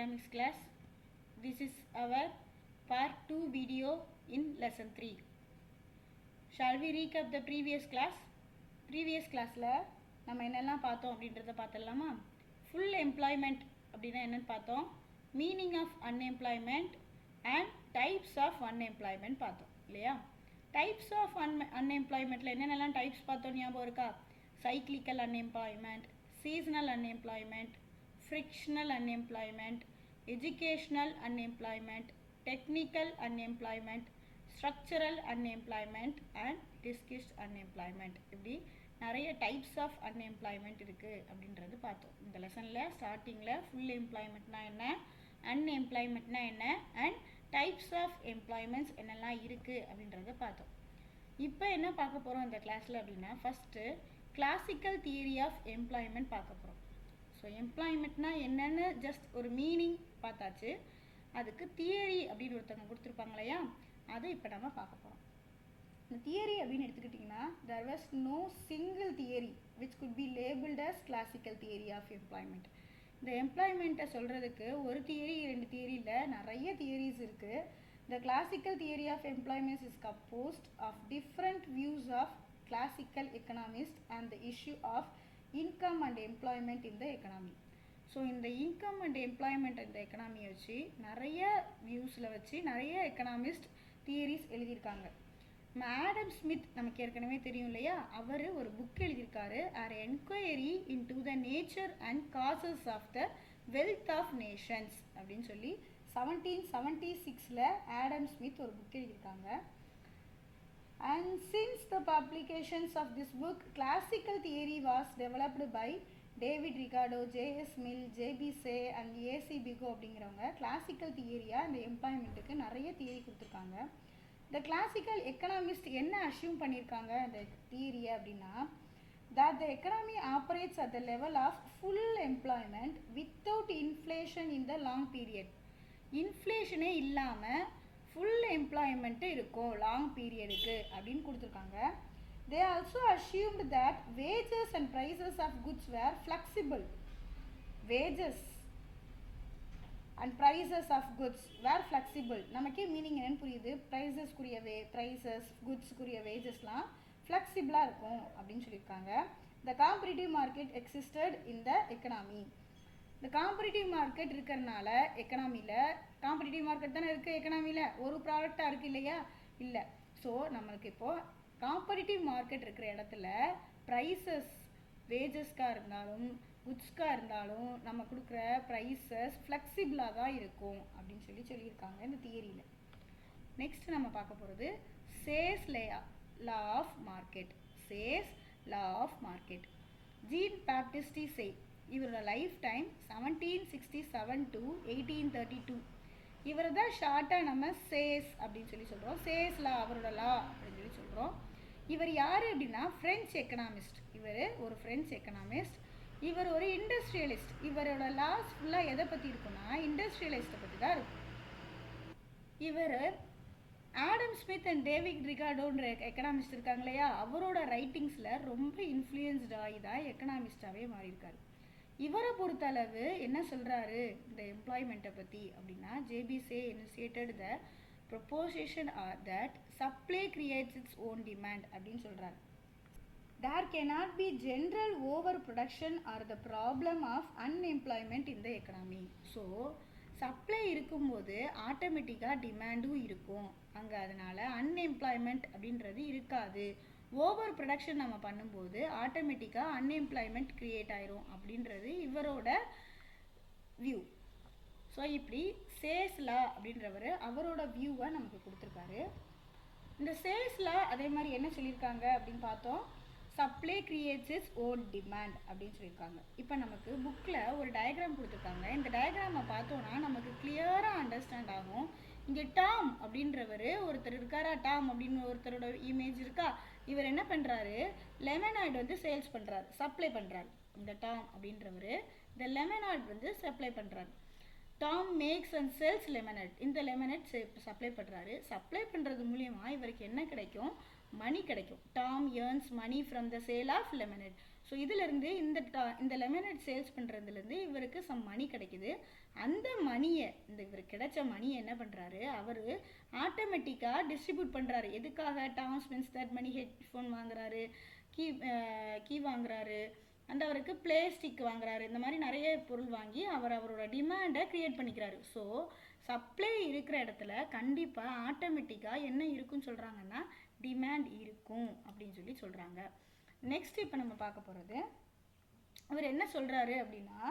economics class. This is our part 2 video in lesson 3. Shall we recap the previous class? Previous classல நம்ம என்னெல்லாம் பார்த்தோம் அப்படின்றத பார்த்தலாமா? Full employment அப்படின்னா என்னன்னு பார்த்தோம், meaning of unemployment and types of unemployment பார்த்தோம் இல்லையா? Types of unemploymentல என்னென்னலாம் types பார்த்தோம் ஞாபகம் இருக்கா? Cyclical unemployment, seasonal unemployment, frictional unemployment, educational unemployment, technical unemployment, structural unemployment and disguised unemployment. இப்படி நிறைய டைப்ஸ் ஆஃப் அன்எம்ப்ளாய்மெண்ட் இருக்குது அப்படின்றது பார்த்தோம். இந்த லெசனில் ஸ்டார்டிங்கில் ஃபுல் எம்ப்ளாய்மெண்ட்னா என்ன, அன்எம்ப்ளாய்மெண்ட்னா என்ன அண்ட் டைப்ஸ் ஆஃப் எம்ப்ளாய்மெண்ட்ஸ் என்னெல்லாம் இருக்குது அப்படின்றத பார்த்தோம். இப்போ என்ன பார்க்க போகிறோம் இந்த கிளாஸில் அப்படின்னா, first classical theory of employment பார்க்க போகிறோம். ஸோ எம்ப்ளாய்மெண்ட்னா என்னென்னு ஜஸ்ட் ஒரு மீனிங் பார்த்தாச்சு, அதுக்கு தியரி அப்படின்னு ஒருத்தவங்க கொடுத்துருப்பாங்க இல்லையா, அதை இப்போ நம்ம பார்க்க போகிறோம். இந்த தியரி அப்படின்னு எடுத்துக்கிட்டிங்கன்னா, there was no single theory which could be labeled as classical theory of employment. இந்த எம்ப்ளாய்மெண்ட்டை சொல்கிறதுக்கு ஒரு தியரி ரெண்டு தியரி இல்லை, நிறைய தியரிஸ் இருக்குது. The classical theory of employment is composed of different views of classical economists and the issue of income and employment in the economy. So இந்த income and employment இந்த எக்கனாமியை வச்சு நிறைய வியூஸில் வச்சு நிறைய எக்கனாமிஸ்ட் தியரிஸ் எழுதியிருக்காங்க. ஆடம் ஸ்மித் நமக்கு ஏற்கனவே தெரியும் இல்லையா, அவர் ஒரு புக் எழுதியிருக்காரு, an enquiry into the nature and causes of the wealth of nations அப்படின்னு சொல்லி 1776 ஆடம் ஸ்மித் ஒரு புக் எழுதியிருக்காங்க. And since the publications of this book, classical theory was developed by David Ricardo, J.S. Mill, J.B. Say and A.C. Bigo அப்படிங்கிறவங்க classical தியரியாக இந்த எம்ப்ளாய்மெண்ட்டுக்கு நிறைய theory கொடுத்துருக்காங்க. இந்த classical economist என்ன அஷ்யூம் பண்ணியிருக்காங்க இந்த தியரியை அப்படின்னா, that the economy operates at the level of full employment without inflation in the long period. இன்ஃப்ளேஷனே இல்லாமல் ஃபுல் எம்ப்ளாய்மெண்ட்டு இருக்கும் லாங் பீரியடுக்கு அப்படின்னு கொடுத்துருக்காங்க. They also assumed that wages and prices of goods were flexible. Wages and prices of goods were flexible. நமக்கே meaning என்னன்னு புரியுது, ப்ரைஸஸ்க்குரிய prices குட்ஸ்க்குரிய வேஜஸ்லாம் ஃப்ளெக்சிபிளாக இருக்கும் அப்படின்னு சொல்லியிருக்காங்க. The competitive market existed in the economy. இந்த காம்படிட்டிவ் மார்க்கெட் இருக்கிறனால எக்கனாமியில், காம்படிட்டிவ் மார்க்கெட் தானே இருக்குது எக்கனாமியில், ஒரு ப்ராடக்டாக இருக்குது இல்லையா, இல்லை. ஸோ நம்மளுக்கு இப்போது காம்படிட்டிவ் மார்க்கெட் இருக்கிற இடத்துல ப்ரைஸஸ் வேஜஸ்க்காக இருந்தாலும் குட்ஸ்க்காக இருந்தாலும் நம்ம கொடுக்குற ப்ரைஸஸ் ஃப்ளெக்சிபிளாக தான் இருக்கும் அப்படின்னு சொல்லியிருக்காங்க இந்த தியரியில். நெக்ஸ்ட் நம்ம பார்க்க போகிறது Say's law of market. Say's law of market, Jean Baptiste Say, இவரோட லைஃப் டைம் 1767 to 1832. இவரை தான் ஷார்ட்டாக நம்ம சேஸ் அப்படின்னு சொல்கிறோம். சேஸ் லா அவரோட லா அப்படின்னு சொல்கிறோம். இவர் யார் அப்படின்னா ஃப்ரெஞ்ச் எக்கனாமிஸ்ட். இவர் ஒரு ஃப்ரெஞ்ச் எக்கனாமிஸ்ட், இவர் ஒரு இண்டஸ்ட்ரியலிஸ்ட். இவரோட லாஸ் ஃபுல்லாக எதை பற்றி இருக்குன்னா இண்டஸ்ட்ரியலிஸ்ட்டை பற்றி தான் இருக்கும். இவர் ஆடம் ஸ்மித் அண்ட் டேவிட் ரிகார்டோன்ற எக்கனாமிஸ்ட் இருக்காங்க இல்லையா, அவரோட ரைட்டிங்ஸில் ரொம்ப இன்ஃப்ளூயன்ஸ்ட் ஆகி தான் எக்கனாமிஸ்டாகவே மாறியிருக்காரு. இவரை பொறுத்தளவு என்ன சொல்கிறாரு இந்த எம்ப்ளாய்மெண்ட்டை பற்றி அப்படின்னா, J B Say initiated the proposition or that supply creates its own demand அப்படின்னு சொல்கிறாரு. There cannot be general over production or the problem of unemployment in the economy. So supply இருக்கும்போது ஆட்டோமேட்டிக்காக டிமாண்டும் இருக்கும் அங்கே, அதனால் அன்எம்ப்ளாய்மெண்ட் அப்படின்றது இருக்காது. ஓவர் ப்ரொடக்ஷன் நம்ம பண்ணும்போது ஆட்டோமேட்டிக்காக அன்எம்ப்ளாய்மெண்ட் க்ரியேட் ஆயிரும் அப்படின்றது இவரோட வியூ. ஸோ இப்படி சேஸ் லா அப்படின்றவர் அவரோட வியூவை நமக்கு கொடுத்துருக்காரு. இந்த சேஸ் லா அதே மாதிரி என்ன சொல்லியிருக்காங்க அப்படின்னு பார்த்தோம், supply creates its own demand அப்படின்னு சொல்லியிருக்காங்க. இப்போ நமக்கு புக்கில் ஒரு டயக்ராம் கொடுத்துருக்காங்க. இந்த டயக்ராமை பார்த்தோன்னா நமக்கு கிளியராக அண்டர்ஸ்டாண்ட் ஆகும். இங்கே டாம் அப்படின்றவர் ஒருத்தர் இருக்காரா, டாம் அப்படின்னு ஒருத்தரோட இமேஜ் இருக்கா, இவர் என்ன பண்ணுறாரு, லெமனாய்டு வந்து சேல்ஸ் பண்ணுறாரு, சப்ளை பண்ணுறாரு. இந்த டாம் அப்படின்றவர் இந்த லெமனாய்டு வந்து சப்ளை பண்ணுறாரு. Tom makes and sells lemonade, இந்த லெமனட் சப்ளை பண்ணுறாரு. சப்ளை பண்ணுறது மூலியமாக இவருக்கு என்ன கிடைக்கும், மணி கிடைக்கும். Tom earns money from the sale of lemonade. So இதிலேருந்து இந்த லெமனேட் சேல்ஸ் பண்ணுறதுலேருந்து இவருக்கு சம் மணி கிடைக்குது. அந்த மணியை இவர் கிடைச்ச மணியை என்ன பண்ணுறாரு, அவர் ஆட்டோமேட்டிக்காக டிஸ்ட்ரிபியூட் பண்ணுறாரு. எதுக்காக? டாம் ஸ்பென்சர் மணி ஹெட்ஃபோன் வாங்குறாரு, கீ வாங்குறாரு, அந்த அவருக்கு பிளே ஸ்டிக் வாங்குறாரு. இந்த மாதிரி நிறைய பொருள் வாங்கி அவரோட டிமாண்டை க்ரியேட் பண்ணிக்கிறாரு. ஸோ சப்ளை இருக்கிற இடத்துல கண்டிப்பாக ஆட்டோமேட்டிக்காக என்ன இருக்குன்னு சொல்கிறாங்கன்னா டிமாண்ட் இருக்கும் அப்படின்னு சொல்கிறாங்க. நெக்ஸ்ட் இப்போ நம்ம பார்க்க போகிறது, அவர் என்ன சொல்கிறாரு அப்படின்னா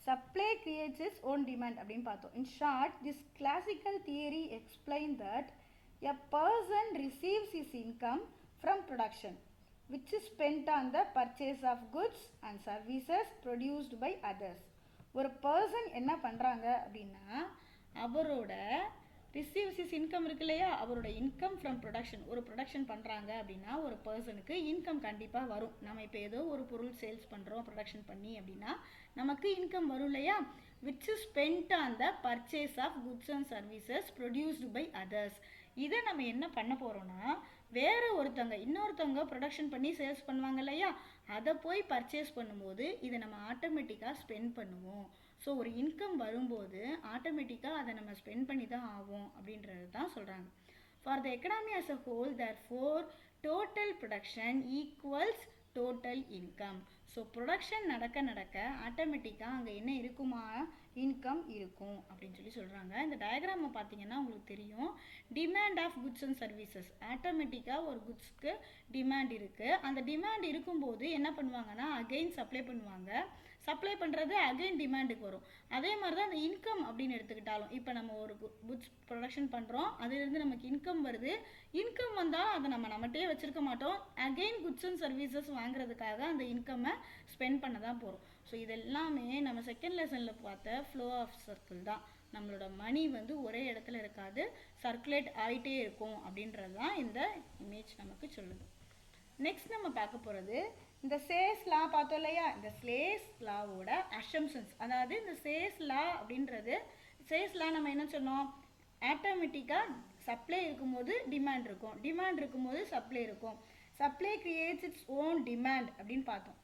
supply creates its own demand அப்படின்னு பார்த்தோம். In short, this classical theory explain that a person receives is income from production which is spent on the purchase of goods and services produced by others. ஒரு person என்ன பண்ணுறாங்க அப்படின்னா அவரோட receives is income இருக்கு இல்லையா, அவரோட income from production. ஒரு production பண்ணுறாங்க அப்படின்னா ஒரு பர்சனுக்கு இன்கம் கண்டிப்பாக வரும். நம்ம இப்போ ஏதோ ஒரு பொருள் சேல்ஸ் பண்ணுறோம் ப்ரொடக்ஷன் பண்ணி அப்படின்னா நமக்கு இன்கம் வரும் இல்லையா. Which is spent on the purchase of goods and services produced by others. இதை நம்ம என்ன பண்ண போகிறோன்னா வேறு இன்னொருத்தவங்க ப்ரொடக்ஷன் பண்ணி சேல்ஸ் பண்ணுவாங்க இல்லையா, அதை போய் பர்ச்சேஸ் பண்ணும்போது இதை நம்ம ஆட்டோமேட்டிக்காக ஸ்பெண்ட் பண்ணுவோம். ஸோ ஒரு இன்கம் வரும்போது ஆட்டோமேட்டிக்காக அதை நம்ம ஸ்பெண்ட் பண்ணி தான் ஆகும் அப்படின்றது தான் சொல்கிறாங்க. For the economy as a whole therefore total production equals total income. So production நடக்க ஆட்டோமேட்டிக்காக அங்கே என்ன இருக்குமா, இன்கம் இருக்கும் அப்படின்னு சொல்கிறாங்க. இந்த டயக்ராமை பார்த்தீங்கன்னா உங்களுக்கு தெரியும், demand of goods and services. ஆட்டோமேட்டிக்காக ஒரு குட்ஸ்க்கு டிமாண்ட் இருக்குது. அந்த டிமாண்ட் இருக்கும்போது என்ன பண்ணுவாங்கன்னா அகெயின் சப்ளை பண்ணுவாங்க. சப்ளை பண்ணுறது அகெயின் டிமாண்டுக்கு வரும். அதே மாதிரி தான் அந்த இன்கம் அப்படின்னு எடுத்துக்கிட்டாலும், இப்போ நம்ம ஒரு குட்ஸ் ப்ரொடக்ஷன் பண்ணுறோம், அதிலிருந்து நமக்கு இன்கம் வருது. இன்கம் வந்தால் அதை நம்மகிட்டே வச்சுருக்க மாட்டோம், அகெயின் குட்ஸ் அண்ட் சர்வீசஸ் வாங்குறதுக்காக அந்த இன்கம்மை ஸ்பெண்ட் பண்ண தான் போகிறோம். ஸோ இதெல்லாமே நம்ம செகண்ட் லெசனில் பார்த்த ஃப்ளோ ஆஃப் சர்க்கிள் தான். நம்மளோட மணி ஒரே இடத்துல இருக்காது, சர்க்குலேட் ஆகிட்டே இருக்கும் அப்படின்றது தான் இந்த இமேஜ் நமக்கு சொல்லுது. நெக்ஸ்ட் நம்ம பார்க்க போகிறது இந்த சேஸ் லா பார்த்தோம் இல்லையா. இந்த சேஸ் லாவோட அசம்ஷன்ஸ், அதாவது இந்த சேஸ் லா அப்படின்றது, சேஸ் லா நம்ம என்ன சொன்னோம், ஆட்டோமேட்டிக்காக சப்ளை இருக்கும்போது டிமாண்ட் இருக்கும், டிமாண்ட் இருக்கும்போது சப்ளை இருக்கும், supply creates its own demand அப்படின்னு பார்த்தோம்.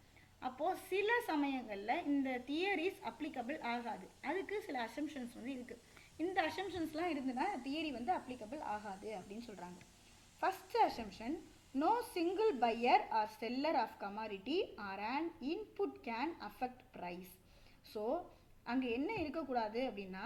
அப்போது சில சமயங்களில் இந்த தியரிஸ் அப்ளிகபிள் ஆகாது, அதுக்கு சில அசம்ஷன்ஸ் இருக்குது. இந்த அசம்ஷன்ஸ்லாம் இருந்துன்னா தியரி அப்ளிகபிள் ஆகாது அப்படின்னு சொல்கிறாங்க. First assumption, no single buyer or seller of commodity or an input can affect price. So அங்கே என்ன இருக்கக்கூடாது அப்படின்னா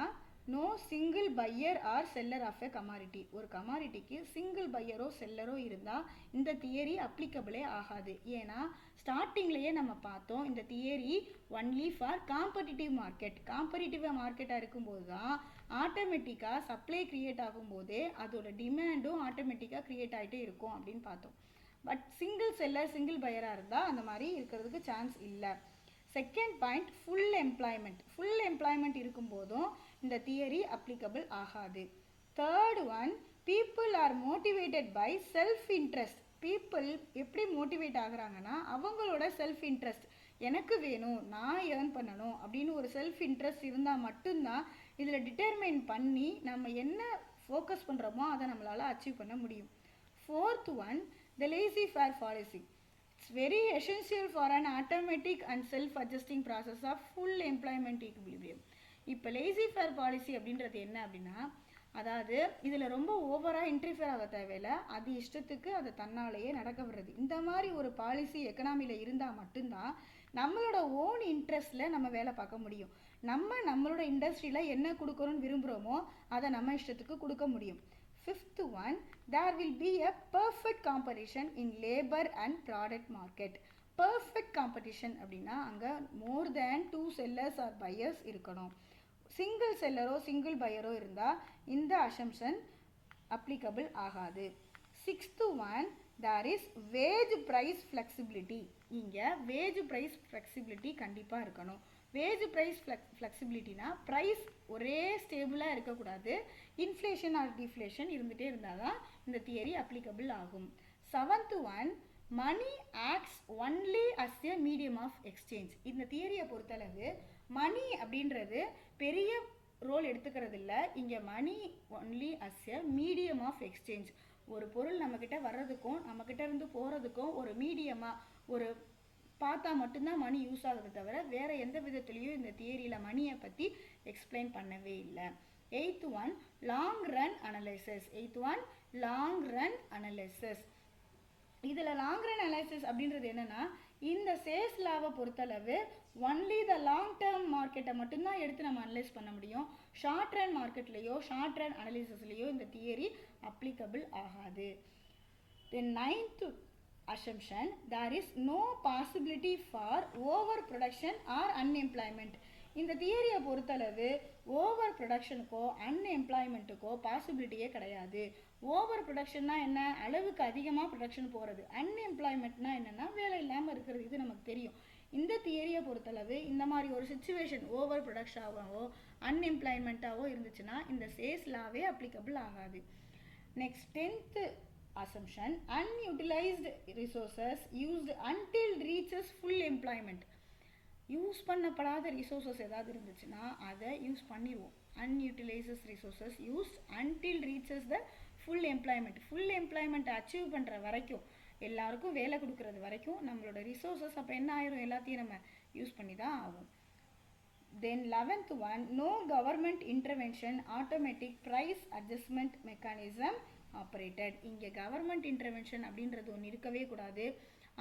no single buyer or seller of a commodity. ஒரு கமாடிட்டிக்கு சிங்கிள் பையரோ செல்லரோ இருந்தால் இந்த தியரி அப்ளிகபிளே ஆகாது. ஏன்னா ஸ்டார்டிங்லேயே நம்ம பார்த்தோம், இந்த theory only for competitive market. Competitive மார்க்கெட்டாக இருக்கும்போது தான் ஆட்டோமேட்டிக்காக சப்ளை க்ரியேட் ஆகும்போதே அதோட டிமாண்டும் ஆட்டோமேட்டிக்காக க்ரியேட் ஆகிட்டே இருக்கும் அப்படின்னு பார்த்தோம். பட் சிங்கிள் செல்லர் சிங்கிள் பையராக இருந்தால் அந்த மாதிரி இருக்கிறதுக்கு சான்ஸ் இல்லை. செகண்ட் பாயிண்ட், ஃபுல் எம்ப்ளாய்மெண்ட் இருக்கும்போதும் இந்த தியரி அப்ளிகபிள் ஆகாது. Third one, people are motivated by self interest. People எப்படி மோட்டிவேட் ஆகுறாங்கன்னா அவங்களோட செல்ஃப் இன்ட்ரெஸ்ட், எனக்கு வேணும், நான் ஏர்ன் பண்ணணும் அப்படின்னு ஒரு செல்ஃப் இன்ட்ரெஸ்ட் இருந்தால் மட்டும்தான் இதில் டிட்டர்மைன் பண்ணி நம்ம என்ன ஃபோக்கஸ் பண்ணுறோமோ அதை நம்மளால் அச்சீவ் பண்ண முடியும். Fourth one, the laissez-faire policy. It's very essential for an automatic and self-adjusting process of full employment equilibrium. இப்போ laissez-faire policy அப்படின்றது என்ன அப்படின்னா, அதாவது இதில் ரொம்ப ஓவராக இன்டர்ஃபியர் ஆக தேவையில்லை, அது இஷ்டத்துக்கு அதை தன்னாலேயே நடக்க விடுறது. இந்த மாதிரி ஒரு பாலிசி எக்கனாமியில் இருந்தால் மட்டும்தான் நம்மளோட ஓன் இன்ட்ரெஸ்டில் நம்ம வேலை பார்க்க முடியும். நம்மளோட இண்டஸ்ட்ரியில் என்ன கொடுக்கணும்னு விரும்புகிறோமோ அதை நம்ம இஷ்டத்துக்கு கொடுக்க முடியும். Fifth one, there will be a perfect competition in labor and product market. Perfect competition அப்படின்னா அங்கே more than 2 sellers or buyers இருக்கணும். சிங்கிள் செல்லரோ சிங்கிள் பையரோ இருந்தால் இந்த அசம்ஷன் அப்ளிகபிள் ஆகாது. Sixth one, there is wage price flexibility. இங்கே wage price flexibility கண்டிப்பாக இருக்கணும். Wage price ஃப்ளெக்சிபிலிட்டினா price ஒரே ஸ்டேபிளாக இருக்கக்கூடாது, இன்ஃப்ளேஷன் ஆர் டிஃப்ளேஷன் இருந்துகிட்டே இருந்தால் தான் இந்த தியரி அப்ளிகபிள் ஆகும். Seventh one, money acts only as a medium of exchange. இந்த தியரியை பொறுத்தளவு மணி அப்படின்றது பெரிய ரோல் எடுத்துக்கிறது இல்லை. இங்கே money only as a medium of exchange. ஒரு பொருள் நம்மக்கிட்ட வர்றதுக்கும் நம்மக்கிட்ட இருந்து போகிறதுக்கும் ஒரு மீடியமாக, ஒரு பார்த்தா மட்டும்தான் மணி யூஸ் ஆகுது தவிர வேறு எந்த விதத்துலேயும் இந்த தியரியில் மணியை பற்றி எக்ஸ்பிளைன் பண்ணவே இல்லை. 8th one long run analysis. 8th one long run analysis. இதில் லாங் ரன் அனாலிசிஸ் அப்படின்றது என்னென்னா, இந்த சேல்ஸ் லாவை பொறுத்தளவு ஒன்லி த லாங் டேர்ம் மார்க்கெட்டை மட்டும்தான் எடுத்து நம்ம அனலைஸ் பண்ண முடியும். ஷார்ட் ரன் மார்க்கெட்லேயோ ஷார்ட் ரன் அனாலிசிஸ்லேயோ இந்த தியரி அப்ளிகபிள் ஆகாது. தென் 9th assumption, there is no possibility for overproduction or unemployment. இந்த தியரியை பொறுத்தளவு ஓவர் ப்ரொடக்ஷனுக்கோ அன்எம்ப்ளாய்மெண்ட்டுக்கோ பாசிபிலிட்டியே கிடையாது. ஓவர் ப்ரொடக்ஷன்னா என்ன, அளவுக்கு அதிகமாக ப்ரொடக்ஷன் போகிறது. அன்எம்ப்ளாய்மெண்ட்னா என்னென்னா வேலை இல்லாமல் இருக்கிறது. இது நமக்கு தெரியும். இந்த தியரியை பொறுத்தளவு இந்த மாதிரி ஒரு சுச்சுவேஷன் ஓவர் ப்ரொடக்ஷனாகவோ அன்எம்ப்ளாய்மெண்ட்டாவோ இருந்துச்சுன்னா இந்த சேல்ஸ் லாவே அப்ளிகபிள் ஆகாது. Next 10th assumption, unutilized resources used until reaches full employment. Use பண்ணப்படாத ரிசோர்ஸஸ் ஏதாவது இருந்துச்சுன்னா அதை யூஸ் பண்ணிடுவோம். Unutilized resources used until reaches the full employment. Full employment achieve பண்ணுற வரைக்கும், எல்லாருக்கும் வேலை கொடுக்கறது வரைக்கும் நம்மளோட ரிசோர்ஸஸ் அப்போ என்ன ஆயிரும், எல்லாத்தையும் நம்ம யூஸ் பண்ணி தான் ஆகும். தென் 11th one, no government intervention automatic price adjustment mechanism operated. இங்கே கவர்மெண்ட் இன்டர்வென்ஷன் அப்படின்றது ஒன்று இருக்கவே கூடாது.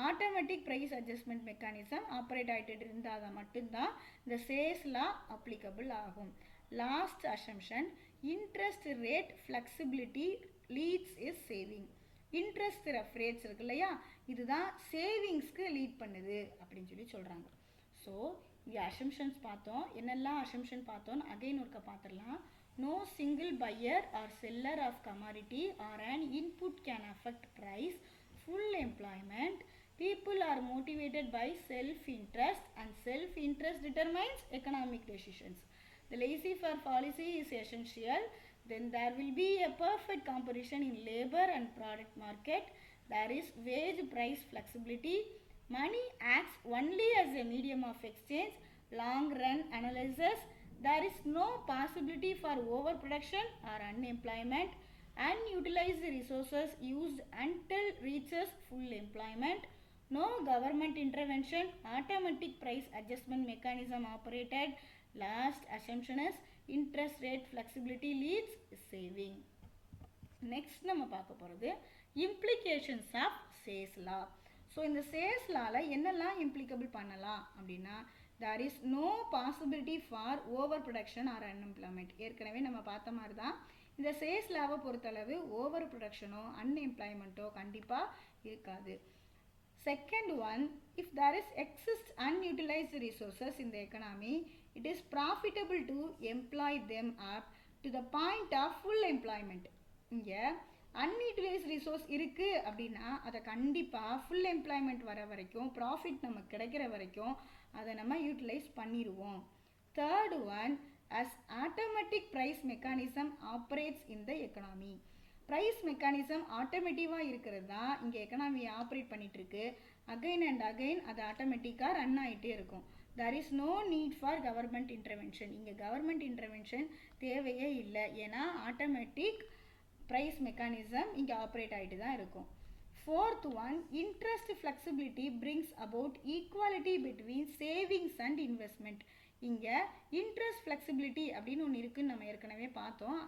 Automatic price adjustment mechanism operate ஆகிட்டு இருந்தால் தான் மட்டும்தான் இந்த சேல்ஸ் லா அப்ளிகபிள் ஆகும். Last assumption, interest rate flexibility leads is saving. Interest rates இருக்கு இல்லையா, இதுதான் சேவிங்ஸ்க்கு லீட் பண்ணுது அப்படின்னு சொல்லி சொல்கிறாங்க. ஸோ இங்கே அசம்ஷன்ஸ் பார்த்தோம். என்னெல்லாம் அசம்ஷன் பார்த்தோன்னு அகைன் ஒருக்க பார்த்துடலாம். No single buyer or seller of commodity or an input can affect price. Full employment. People are motivated by self-interest and self-interest determines economic decisions. The laissez-faire policy is essential. Then there will be a perfect competition in labor and product market. There is wage price flexibility. Money acts only as a medium of exchange. Long run analysis. There is no possibility for overproduction or unemployment. Unutilized resources used until reaches full employment. No government intervention. Automatic price adjustment mechanism operated. Last assumption is interest rate flexibility leads saving. Next நம்ம பார்க்க போகிறது implications of sales law. So இந்த sales லாவில் என்னெல்லாம் இம்ப்ளிகபிள் பண்ணலாம் அப்படின்னா, there is no possibility for overproduction or unemployment. ஏற்கனவே நம்ம பார்த்த மாதிரி தான் இந்த சேல்ஸ் லாவை பொறுத்தளவு ஓவர் ப்ரொடக்ஷனோ அன்எம்ப்ளாய்மெண்ட்டோ கண்டிப்பாக இருக்காது. Second one, if there is excess unutilized resources in the economy, it is profitable to employ them up to the point of full employment. இங்கே அன்யூட்டிலைஸ்ட் ரிசோர்ஸ் இருக்குது அப்படின்னா அதை கண்டிப்பாக ஃபுல் எம்ப்ளாய்மெண்ட் வர வரைக்கும், ப்ராஃபிட் நமக்கு கிடைக்கிற வரைக்கும் அதை நம்ம யூட்டிலைஸ் பண்ணிடுவோம். Third one, as automatic price mechanism operates in the economy. Price mechanism ஆட்டோமேட்டிவாக இருக்கிறது தான் இங்கே எக்கனாமியை ஆப்ரேட் பண்ணிகிட்ருக்கு. அகைன் அண்ட் அகைன் அது ஆட்டோமேட்டிக்காக ரன் ஆகிட்டே இருக்கும். there is no need for government intervention. இங்கே கவர்மெண்ட் இன்டர்வென்ஷன் தேவையே இல்லை. ஏன்னா ஆட்டோமேட்டிக் ப்ரைஸ் மெக்கானிசம் இங்கே ஆப்ரேட் ஆகிட்டு தான் இருக்கும். Fourth one, interest flexibility brings about equality between savings and investment. இங்கே இன்ட்ரெஸ்ட் ஃப்ளெக்சிபிலிட்டி அப்படின்னு ஒன்று இருக்குதுன்னு நம்ம ஏற்கனவே பார்த்தோம்.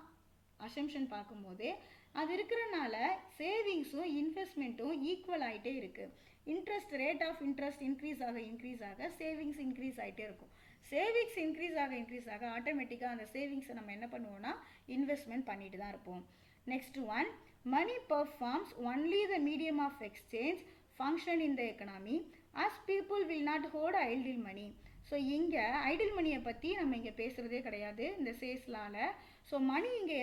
அசம்ஷன் பார்க்கும்போதே அது இருக்கிறனால சேவிங்ஸும் இன்வெஸ்ட்மெண்ட்டும் ஈக்குவல் ஆகிட்டே இருக்குது. Interest rate of interest increase ஆக சேவிங்ஸ் இன்க்ரீஸ் ஆகிட்டே இருக்கும். சேவிங்ஸ் இன்க்ரீஸ் ஆக ஆட்டோமேட்டிக்காக அந்த சேவிங்ஸை நம்ம என்ன பண்ணுவோம்னா இன்வெஸ்ட்மெண்ட் பண்ணிட்டு தான் இருப்போம். Next one, money performs only the medium of exchange function in the economy as people will not hold idle money. So இங்கே ஐடில் மணியை பற்றி நம்ம இங்கே பேசுகிறதே கிடையாது இந்த சேல்ஸ்லாவில். ஸோ மணி இங்கே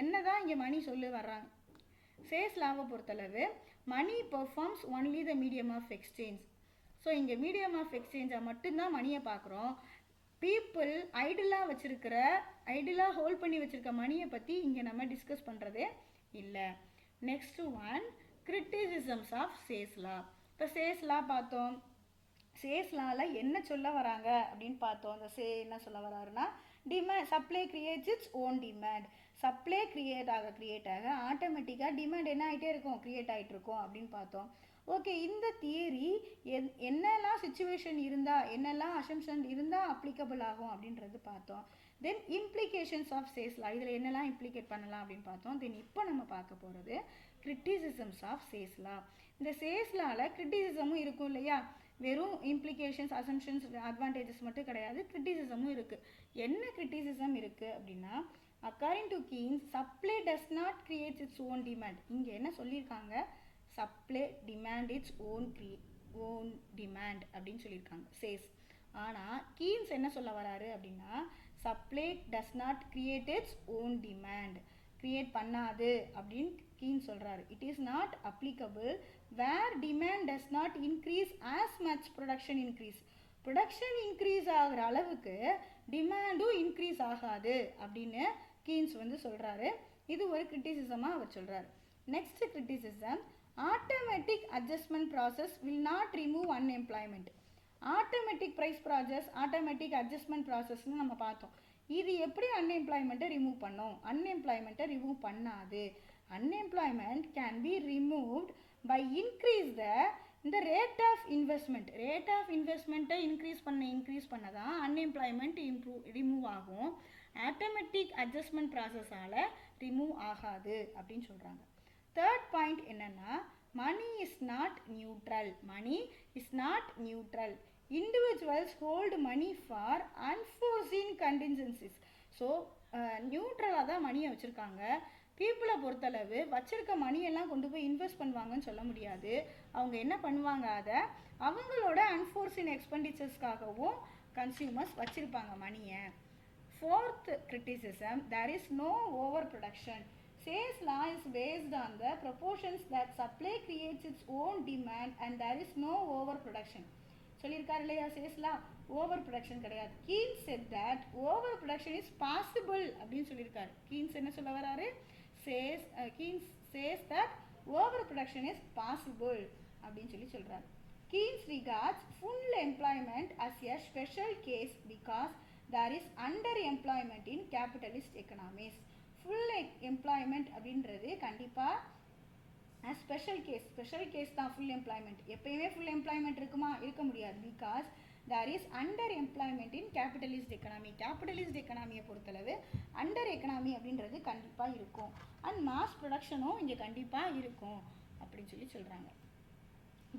என்ன தான் இங்கே மணி சொல்லி வர்றாங்க, சேல்ஸ் லாவை பொறுத்தளவு money performs only the medium of exchange. So இங்கே மீடியம் ஆஃப் எக்ஸ்சேஞ்சாக மட்டும்தான் மணியை பார்க்குறோம். பீப்புள் ஐடிலாக ஹோல்ட் பண்ணி வச்சுருக்க மணியை பற்றி இங்கே நம்ம டிஸ்கஸ் பண்ணுறதே இல்லை. நெக்ஸ்ட் ஒன், கிரிட்டிசிசம்ஸ் ஆஃப் சேல்ஸ் லா. இப்போ சேல்ஸ் லா பார்த்தோம். சேல்ஸ் லாவில் என்ன சொல்ல வராங்க அப்படின்னு பார்த்தோம். அந்த என்ன சொல்ல வராருன்னா, demand supply creates its own demand. Supply create ஆக ஆட்டோமேட்டிக்காக டிமாண்ட் என்ன ஆகிட்டே இருக்கும், கிரியேட் ஆகிட்டு இருக்கும் அப்படின்னு பார்த்தோம். ஓகே, இந்த தியரி என்னெல்லாம் சுச்சுவேஷன் இருந்தால், என்னெல்லாம் அசம்ஷன் இருந்தால் அப்ளிகபிள் ஆகும் அப்படின்றது பார்த்தோம். தென் இம்ப்ளிகேஷன்ஸ் ஆஃப் சேஸ் லா, இதில் என்னெல்லாம் இம்ப்ளிகேட் பண்ணலாம் அப்படின்னு பார்த்தோம். தென் இப்போ நம்ம பார்க்க போகிறது கிரிட்டிசிசம்ஸ் ஆஃப் சேஸ் லா. இந்த சேஸ் லாவில் கிரிட்டிசிசமும் இருக்கும் இல்லையா, வெறும் இம்ப்ளிகேஷன்ஸ், அசம்ஷன்ஸ், அட்வான்டேஜஸ் மட்டும் கிடையாது, கிரிட்டிசிசமும் இருக்குது. என்ன கிரிட்டிசிசம் இருக்குது அப்படின்னா, according to Keynes, supply does not creates its own demand. இங்கே என்ன சொல்லியிருக்காங்க, supply demand its own demand அப்படின்னு சொல்லியிருக்காங்க சேஸ். ஆனால் கீன்ஸ் என்ன சொல்ல வராரு அப்படின்னா, supply does not create its own demand, create பண்ணாது அப்படின்னு கீன்ஸ் சொல்கிறாரு. It is not applicable where demand does not increase as much production increase. Production increase ஆகிற அளவுக்கு டிமாண்டும் இன்க்ரீஸ் ஆகாது அப்படின்னு கீன்ஸ் வந்து சொல்கிறாரு. இது ஒரு கிரிட்டிசிசமாக அவர் சொல்கிறார். Next criticism, automatic adjustment process will not remove unemployment. Automatic price process, automatic adjustment ப்ராசஸ்ன்னு நம்ம பார்த்தோம். இது எப்படி அன்எம்ப்ளாய்மெண்ட்டை ரிமூவ் பண்ணும்? அன்எம்ப்ளாய்மெண்ட்டை ரிமூவ் பண்ணாது. Unemployment can be removed by increase இந்த rate of investment. Rate of இன்வெஸ்ட்மெண்ட்டை இன்க்ரீஸ் பண்ண தான் அன்எம்ப்ளாய்மெண்ட் ரிமூவ் ஆகும். ஆட்டோமேட்டிக் அட்ஜஸ்ட்மெண்ட் ப்ராசஸால் ரிமூவ் ஆகாது அப்படின்னு சொல்கிறாங்க. தேர்ட் பாயிண்ட் என்னென்னா, money is not neutral. Money is not neutral. Individuals hold money for unforeseen கண்டின்ஜென்சிஸ். So நியூட்ரலாக தான் மணியை வச்சுருக்காங்க. பீப்புளை பொறுத்தளவு வச்சுருக்க மணியெல்லாம் கொண்டு போய் இன்வெஸ்ட் பண்ணுவாங்கன்னு சொல்ல முடியாது. அவங்க என்ன பண்ணுவாங்க, அதை அவங்களோட அன்ஃபோர்சீன் எக்ஸ்பெண்டிச்சர்ஸ்க்காகவும் கன்சியூமர்ஸ் வச்சுருப்பாங்க மணியை. Fourth criticism, there is no overproduction. Say's law is based on the proportions that supply creates its own demand and there is no overproduction. சொல்லியிருக்காரு இல்லையா சேஸ்லா, ஓவர் ப்ரொடக்ஷன் கிடையாது. Keynes said that overproduction is possible அப்படின்னு சொல்லியிருக்காரு. Keynes என்ன சொல்ல வராரு, Keynes says that overproduction is possible அப்படின்னு சொல்கிறார். Keynes regards full employment as a special case because there is underemployment in capitalist economies. Full employment அப்படின்றது கண்டிப்பாக ஸ்பெஷல் கேஸ் தான். ஃபுல் எம்ப்ளாய்மெண்ட் எப்பயுமே ஃபுல் எம்ப்ளாய்மெண்ட் இருக்குமா? இருக்க முடியாது. Because there is under employment in capitalist economy. Capitalist எக்கனாமியை பொறுத்தளவு under economy அப்படின்றது கண்டிப்பாக இருக்கும். அண்ட் மாஸ் ப்ரொடக்ஷனும் இங்கே கண்டிப்பாக இருக்கும் அப்படின்னு சொல்கிறாங்க.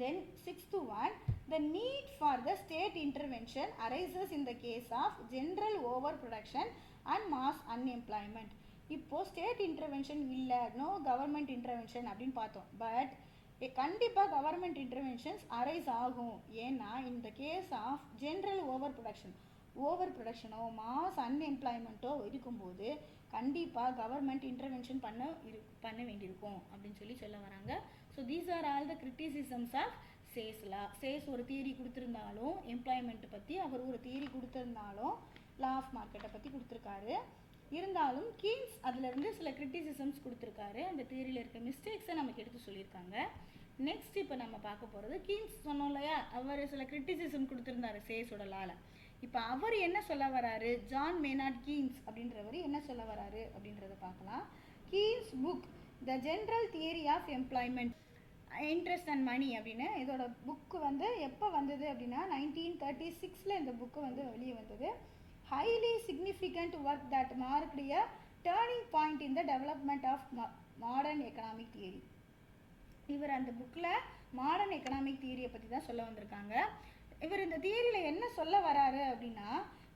Then sixth one, the need for the state intervention arises in the case of general overproduction and mass unemployment. இப்போது ஸ்டேட் இன்டர்வென்ஷன் இல்லை, நோ கவர்மெண்ட் இன்டர்வென்ஷன் அப்படின்னு பார்த்தோம். பட் கண்டிப்பாக கவர்மெண்ட் இன்டர்வென்ஷன்ஸ் அரைஸ் ஆகும். ஏன்னா இந்த கேஸ் ஆஃப் ஜென்ரல் ஓவர் ப்ரொடக்ஷனோ mass அன்எம்ப்ளாய்மெண்ட்டோ இருக்கும்போது கண்டிப்பாக கவர்மெண்ட் இன்டர்வென்ஷன் பண்ண வேண்டியிருக்கும் அப்படின்னு சொல்ல வராங்க. So these are all the criticisms of Say's law. Say's ஒரு தியரி கொடுத்துருந்தாலும், எம்ப்ளாய்மெண்ட்டை பற்றி அவர் ஒரு தியரி கொடுத்துருந்தாலும், லா ஆஃப் மார்க்கெட்டை பற்றி கொடுத்துருக்காரு. இருந்தாலும் கீன்ஸ் அதிலிருந்து சில கிரிட்டிசிசம்ஸ் கொடுத்துருக்காரு. அந்த தியரியில் இருக்க மிஸ்டேக்ஸை நமக்கு எடுத்து சொல்லியிருக்காங்க. நெக்ஸ்ட் இப்போ நம்ம பார்க்க போகிறது, கீன்ஸ் சொன்னோம் இல்லையா, அவர் சில கிரிட்டிசிசம் கொடுத்துருந்தாரு சேஸோட லால. இப்போ அவர் என்ன சொல்ல வராரு, ஜான் மேனார்ட் கீன்ஸ் அப்படின்றவர் என்ன சொல்ல வராரு அப்படின்றத பார்க்கலாம். Keynes book the general theory of employment, interest and money அப்படின்னு இதோட புக்கு வந்து எப்போ வந்தது அப்படின்னா 1936 இந்த புக்கு வந்து வெளியே வந்தது. highly significant work that marked a turning point in the development of modern economic theory. இவர் அந்த புக்கில் மாடர்ன் எக்கனாமிக் தியரியை பற்றி தான் சொல்ல வந்திருக்காங்க. இவர் இந்த தியரியில் என்ன சொல்ல வராரு அப்படின்னா,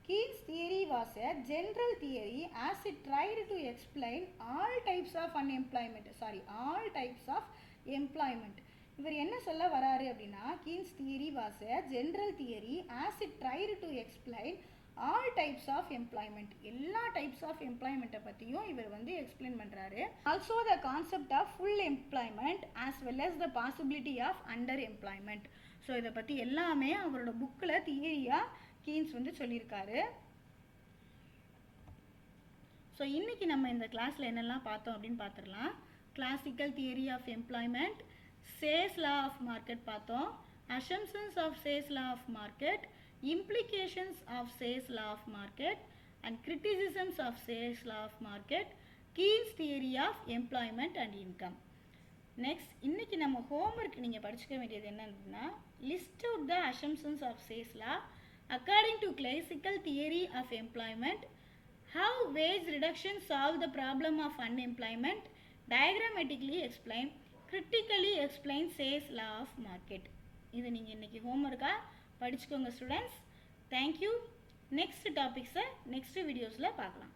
Keynes theory was a general theory as it tried to explain all types of employment. இவர் என்ன சொல்ல வராரு அப்படின்னா, Keynes theory was a general theory as it tried to explain all types of employment. எல்லா டைப்ஸ் ஆஃப் எம்ப்ளாய்மெண்ட்டை பற்றியும் இவர் வந்து எக்ஸ்பிளைன் பண்ணுறாரு. Also the concept of full employment as well as the possibility of under employment. So இதை பற்றி எல்லாமே அவரோட புக்கில் தியரியாக கீன்ஸ் வந்து சொல்லியிருக்காரு. ஸோ இன்றைக்கி நம்ம இந்த கிளாஸில் என்னெல்லாம் பார்த்தோம் அப்படின்னு பார்த்துடலாம். Classical theory of employment, Say's law of market பார்த்தோம், assumptions of Say's law of market, implications of Say's law of market and criticisms of Say's law of market, Keynes theory of employment and income. Next இன்னைக்கு நம்ம homework நீங்கள் படிச்சுக்க வேண்டியது என்னன்னா, list out the assumptions of Say's law according to classical theory of employment, how wage reduction solve the problem of unemployment, diagrammatically explain, critically explain Say's law of market. இது நீங்கள் இன்னைக்கு ஹோம்ஒர்க்காக படிச்சுக்கோங்க ஸ்டூடெண்ட்ஸ். தேங்க்யூ. நெக்ஸ்ட் டாபிக்ஸை next வீடியோஸில் பார்க்கலாம்.